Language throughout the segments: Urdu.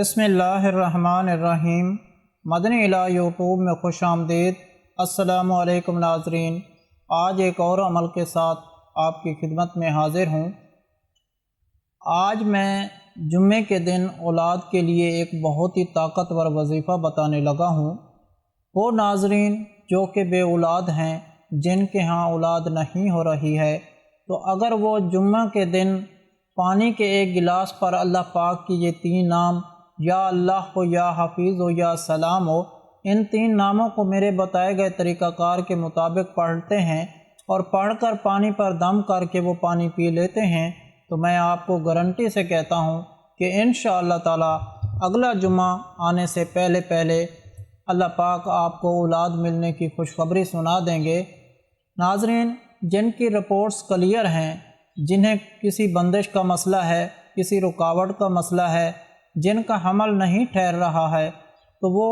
بسم اللہ الرحمن الرحیم۔ مدنی الہ یوٹیوب میں خوش آمدید۔ السلام علیکم ناظرین، آج ایک اور عمل کے ساتھ آپ کی خدمت میں حاضر ہوں۔ آج میں جمعے کے دن اولاد کے لیے ایک بہت ہی طاقتور وظیفہ بتانے لگا ہوں۔ وہ ناظرین جو کہ بے اولاد ہیں، جن کے ہاں اولاد نہیں ہو رہی ہے، تو اگر وہ جمعہ کے دن پانی کے ایک گلاس پر اللہ پاک کی یہ 3 نام یا اللہ ہو، یا حفیظ ہو، یا سلام ہو، ان 3 ناموں کو میرے بتائے گئے طریقہ کار کے مطابق پڑھتے ہیں اور پڑھ کر پانی پر دم کر کے وہ پانی پی لیتے ہیں، تو میں آپ کو گارنٹی سے کہتا ہوں کہ انشاءاللہ تعالی اگلا جمعہ آنے سے پہلے اللہ پاک آپ کو اولاد ملنے کی خوشخبری سنا دیں گے۔ ناظرین، جن کی رپورٹس کلیئر ہیں، جنہیں کسی بندش کا مسئلہ ہے، کسی رکاوٹ کا مسئلہ ہے، جن کا حمل نہیں ٹھہر رہا ہے، تو وہ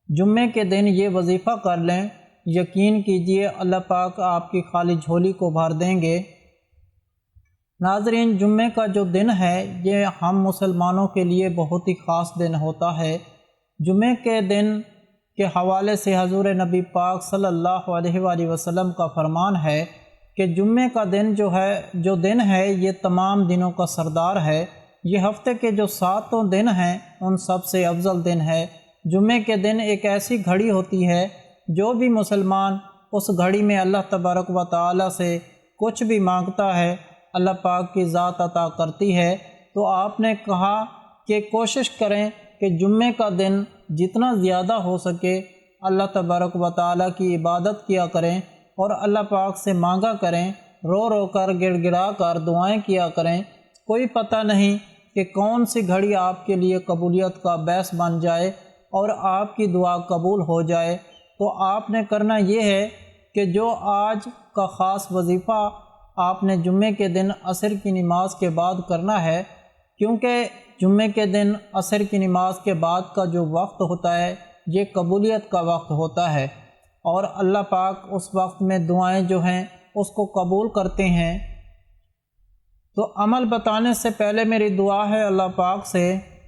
جمعے کے دن یہ وظیفہ کر لیں۔ یقین کیجئے اللہ پاک آپ کی خالی جھولی کو بھر دیں گے۔ ناظرین، جمعے کا جو دن ہے یہ ہم مسلمانوں کے لیے بہت ہی خاص دن ہوتا ہے۔ جمعے کے دن کے حوالے سے حضور نبی پاک صلی اللہ علیہ وآلہ وسلم کا فرمان ہے کہ جمعے کا دن جو دن ہے یہ تمام دنوں کا سردار ہے۔ یہ ہفتے کے جو 7 دن ہیں ان سب سے افضل دن ہے۔ جمعے کے دن ایک ایسی گھڑی ہوتی ہے، جو بھی مسلمان اس گھڑی میں اللہ تبارک و تعالی سے کچھ بھی مانگتا ہے، اللہ پاک کی ذات عطا کرتی ہے۔ تو آپ نے کہا کہ کوشش کریں کہ جمعے کا دن جتنا زیادہ ہو سکے اللہ تبارک و تعالی کی عبادت کیا کریں اور اللہ پاک سے مانگا کریں، رو رو کر گڑ گڑا کر دعائیں کیا کریں۔ کوئی پتہ نہیں کہ کون سی گھڑی آپ کے لیے قبولیت کا باعث بن جائے اور آپ کی دعا قبول ہو جائے۔ تو آپ نے کرنا یہ ہے کہ جو آج کا خاص وظیفہ آپ نے جمعے کے دن عصر کی نماز کے بعد کرنا ہے، کیونکہ جمعے کے دن عصر کی نماز کے بعد کا جو وقت ہوتا ہے یہ قبولیت کا وقت ہوتا ہے، اور اللہ پاک اس وقت میں دعائیں جو ہیں اس کو قبول کرتے ہیں۔ تو عمل بتانے سے پہلے میری دعا ہے اللہ پاک سے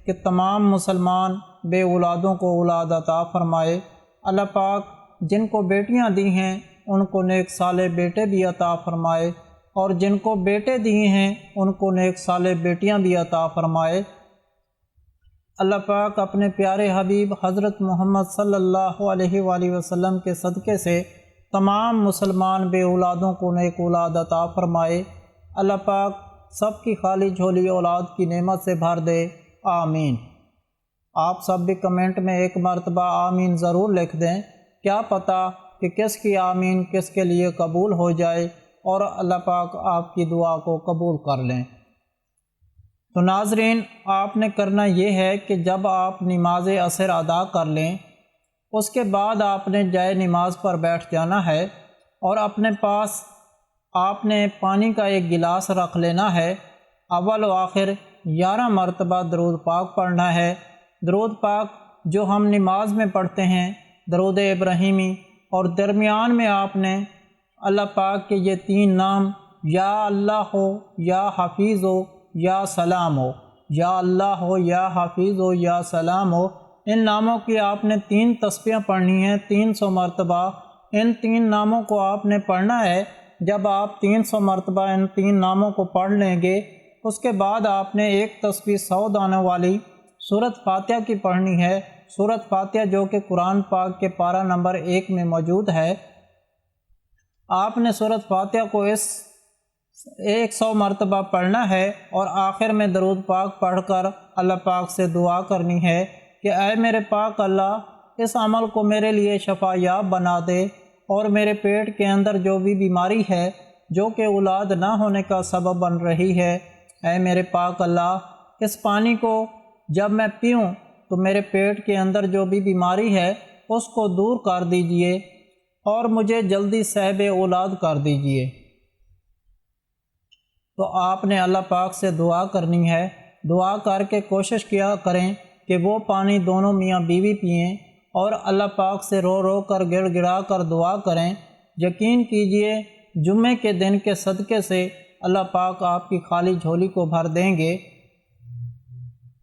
کہ تمام مسلمان بے اولادوں کو اولاد عطا فرمائے۔ اللہ پاک جن کو بیٹیاں دی ہیں ان کو نیک صالح بیٹے بھی عطا فرمائے، اور جن کو بیٹے دیے ہیں ان کو نیک صالح بیٹیاں بھی عطا فرمائے۔ اللہ پاک اپنے پیارے حبیب حضرت محمد صلی اللہ علیہ وآلہ وسلم کے صدقے سے تمام مسلمان بے اولادوں کو نیک اولاد عطا فرمائے۔ اللہ پاک سب کی خالی جھولی اولاد کی نعمت سے بھر دے، آمین۔ آپ سب بھی کمنٹ میں ایک مرتبہ آمین ضرور لکھ دیں، کیا پتہ کہ کس کی آمین کس کے لیے قبول ہو جائے اور اللہ پاک آپ کی دعا کو قبول کر لیں۔ تو ناظرین، آپ نے کرنا یہ ہے کہ جب آپ نماز عصر ادا کر لیں، اس کے بعد آپ نے جائے نماز پر بیٹھ جانا ہے، اور اپنے پاس آپ نے پانی کا ایک گلاس رکھ لینا ہے۔ اول و آخر 11 مرتبہ درود پاک پڑھنا ہے۔ درود پاک جو ہم نماز میں پڑھتے ہیں، درود ابراہیمی، اور درمیان میں آپ نے اللہ پاک کے یہ 3 نام یا اللہ ہو، یا حفیظ ہو، یا سلام ہو، یا اللہ ہو، یا حفیظ ہو، یا سلام ہو، ان ناموں کی آپ نے 3 تسبیحیں پڑھنی ہیں 300 مرتبہ۔ ان 3 ناموں کو آپ نے پڑھنا ہے۔ جب آپ 300 مرتبہ ان 3 ناموں کو پڑھ لیں گے، اس کے بعد آپ نے ایک تسبیح 100 دانوں والی سورۃ فاتحہ کی پڑھنی ہے۔ سورۃ فاتحہ جو کہ قرآن پاک کے پارہ نمبر 1 میں موجود ہے۔ آپ نے سورۃ فاتحہ کو 100 مرتبہ پڑھنا ہے، اور آخر میں درود پاک پڑھ کر اللہ پاک سے دعا کرنی ہے کہ اے میرے پاک اللہ، اس عمل کو میرے لیے شفا یاب بنا دے، اور میرے پیٹ کے اندر جو بھی بیماری ہے جو کہ اولاد نہ ہونے کا سبب بن رہی ہے، اے میرے پاک اللہ، اس پانی کو جب میں پیوں تو میرے پیٹ کے اندر جو بھی بیماری ہے اس کو دور کر دیجئے، اور مجھے جلدی صاحب اولاد کر دیجئے۔ تو آپ نے اللہ پاک سے دعا کرنی ہے۔ دعا کر کے کوشش کیا کریں کہ وہ پانی دونوں میاں بیوی پئیں، اور اللہ پاک سے رو رو کر گڑ گڑا کر دعا کریں۔ یقین کیجئے جمعے کے دن کے صدقے سے اللہ پاک آپ کی خالی جھولی کو بھر دیں گے۔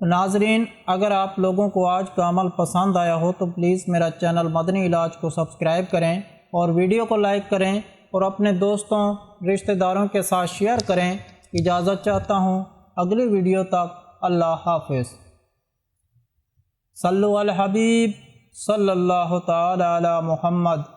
ناظرین، اگر آپ لوگوں کو آج کا عمل پسند آیا ہو تو پلیز میرا چینل مدنی علاج کو سبسکرائب کریں اور ویڈیو کو لائک کریں اور اپنے دوستوں رشتہ داروں کے ساتھ شیئر کریں۔ اجازت چاہتا ہوں، اگلی ویڈیو تک اللہ حافظ۔ صلو علی الحبیب صلی اللہ تعالی علی محمد۔